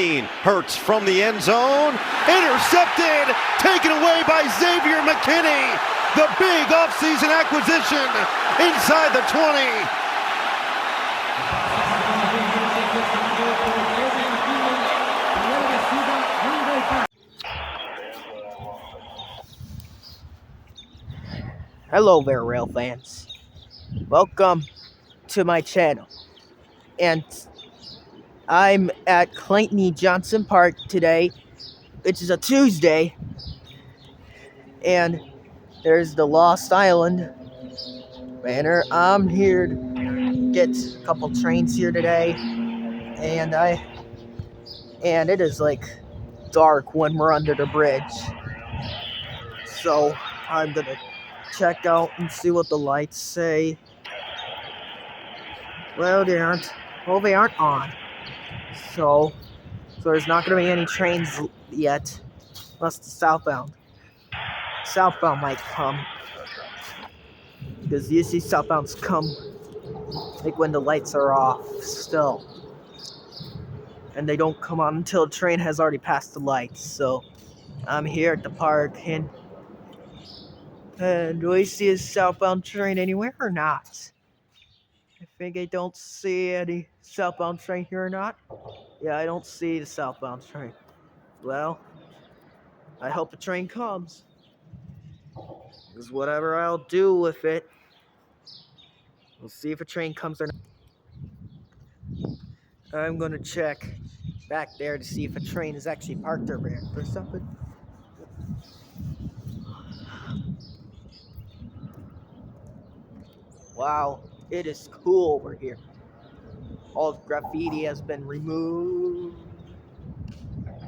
15. Hurts from the end zone. Intercepted. Taken away by Xavier McKinney. The big offseason acquisition inside the 20. Hello there, rail fans. Welcome to my channel. And I'm at Clayton E. Johnson Park today, which is a Tuesday. And there's the Lost Island banner. I'm here to get a couple trains here today. And it is like dark when we're under the bridge. So I'm gonna check out and see what the lights say. Well, they aren't on. So there's not going to be any trains yet, unless the southbound. Southbound might come, because usually southbounds come like when the lights are off still, and they don't come on until the train has already passed the lights. So I'm here at the park, and do we see a southbound train anywhere or not? I think I don't see any southbound train here or not. Yeah, I don't see the southbound train. Well, I hope a train comes. Because whatever I'll do with it, we'll see if a train comes or not. I'm gonna check back there to see if a train is actually parked over there or something. Wow, it is cool over here. All the graffiti has been removed.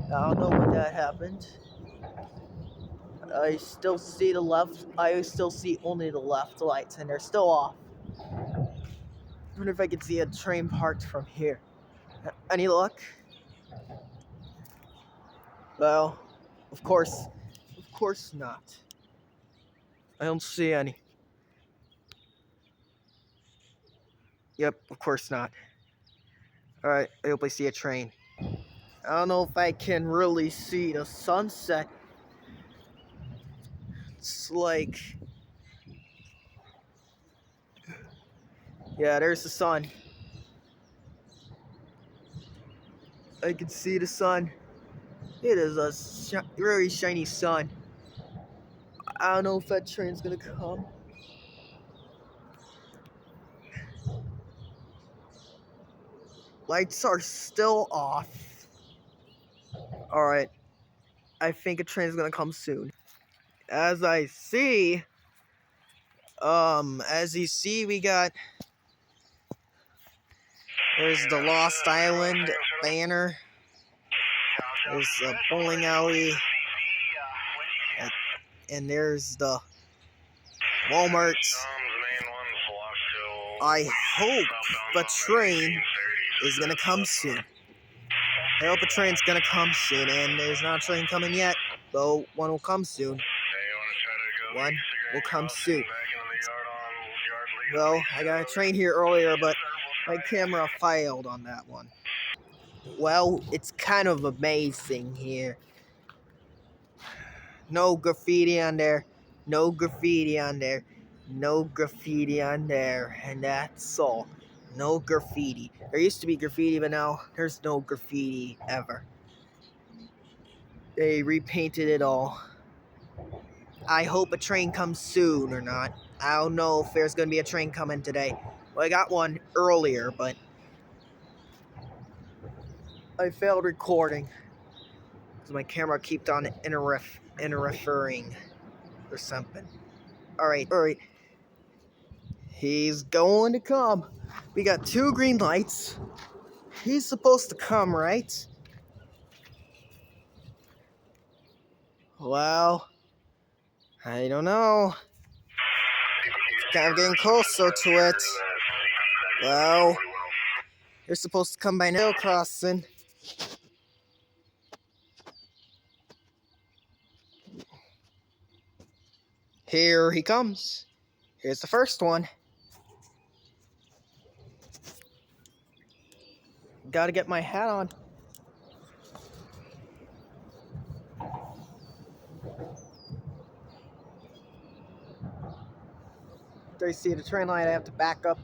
I don't know when that happened. I still see the left. I still see only the left lights, and they're still off. I wonder if I can see a train parked from here. Any luck? Well, of course not. I don't see any. Yep, of course not. Alright, I hope I see a train. I don't know if I can really see the sunset. It's like... yeah, there's the sun. I can see the sun. It is a very shiny sun. I don't know if that train's gonna come. Lights are still off. Alright. I think a train's gonna come soon. As you see, we got... there's the Lost Island banner. There's a bowling alley. And there's the Walmart. I hope the train is gonna come soon. I hope a train's gonna come soon, and there's not a train coming yet, though one will come soon. One will come soon. Well, I got a train here earlier, but my camera failed on that one. Well, it's kind of amazing here. No graffiti on there. No graffiti on there. No graffiti on there. And that's all. No graffiti. There used to be graffiti, but now there's no graffiti ever. They repainted it all. I hope a train comes soon or not. I don't know if there's going to be a train coming today. Well, I got one earlier, but I failed recording because my camera kept on interfering or something. Alright. He's going to come. We got 2 green lights. He's supposed to come, right? Well, I don't know. Kind of getting closer to it. Well, you're supposed to come by now, crossing. Here he comes. Here's the first one. Gotta get my hat on. After I see the train light, I have to back up.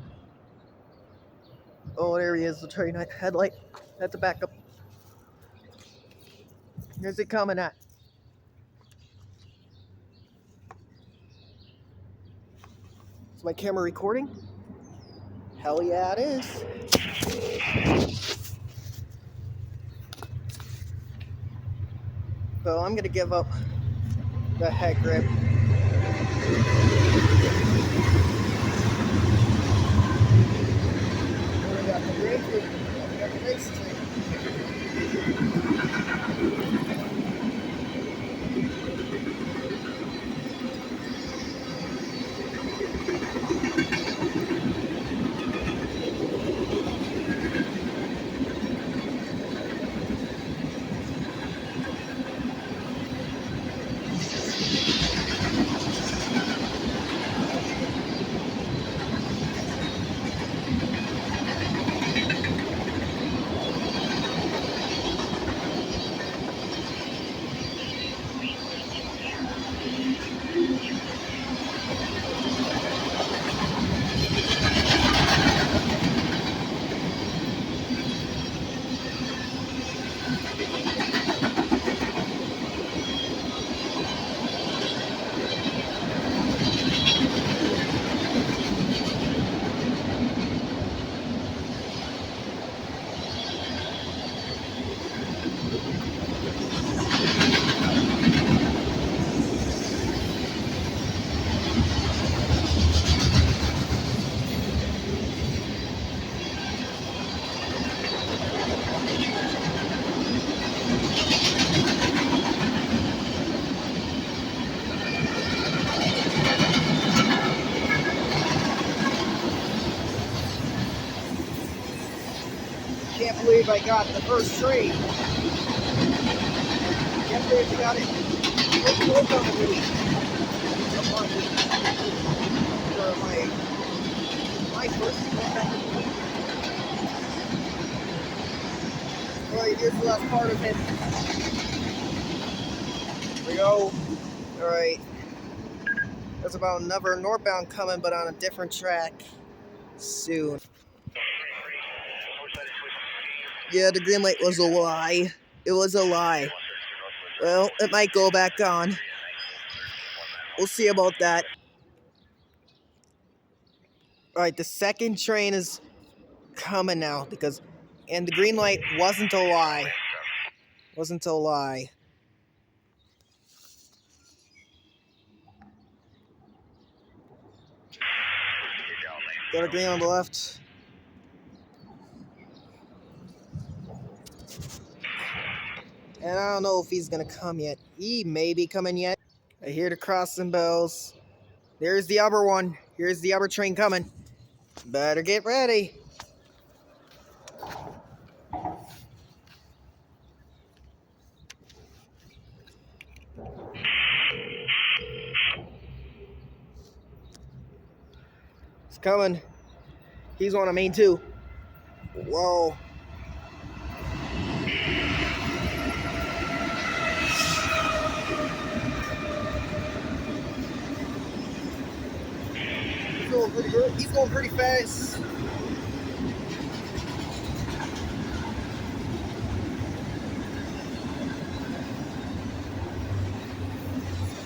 Oh, there he is, the train headlight. I have to back up. Here's it coming at. Is my camera recording? Hell yeah, it is. So I'm gonna give up the head grip. We got the brake, we got the next train. Can't believe I got the first train. Can't believe I got it. Look on the video. For my first. Alright, here's the last part of it. Here we go. Alright. There's about another northbound coming, but on a different track soon. Yeah, the green light was a lie. It was a lie. Well, it might go back on. We'll see about that. Alright, the second train is coming now and the green light wasn't a lie. Wasn't a lie. Got a green on the left. And I don't know if he's gonna come yet. He may be coming yet. I hear the crossing bells. There's the other one. Here's the other train coming. Better get ready. It's coming. He's on a main too. Whoa. He's going pretty good. He's going pretty fast.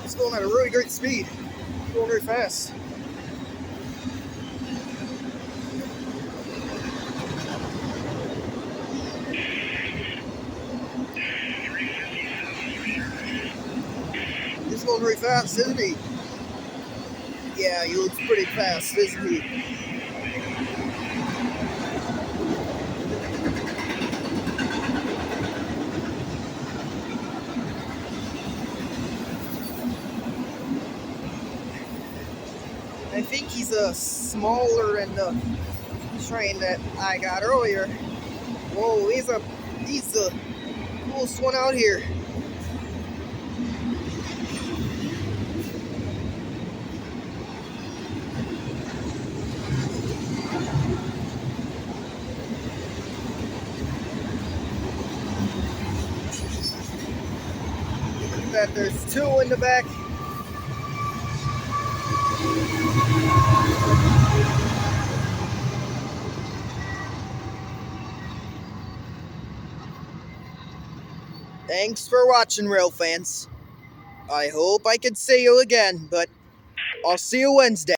He's going at a really great speed. He's going very fast. He's going very fast, isn't he? Yeah, he looks pretty fast, isn't he? I think he's smaller than the train that I got earlier. Whoa, he's the coolest one out here. That there's two in the back. Thanks for watching, real fans. I hope I can see you again, but I'll see you Wednesday.